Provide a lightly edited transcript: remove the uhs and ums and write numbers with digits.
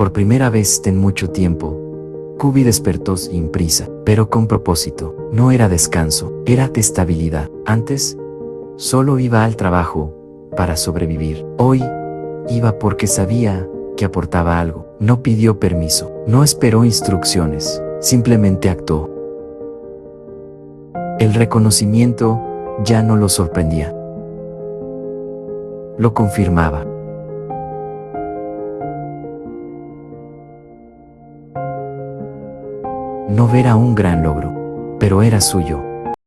Por primera vez en mucho tiempo, Kubi despertó sin prisa, pero con propósito. No era descanso, era estabilidad. Antes, solo iba al trabajo para sobrevivir. Hoy, iba porque sabía que aportaba algo. No pidió permiso, no esperó instrucciones, simplemente actuó. El reconocimiento ya no lo sorprendía. Lo confirmaba. No era un gran logro, pero era suyo.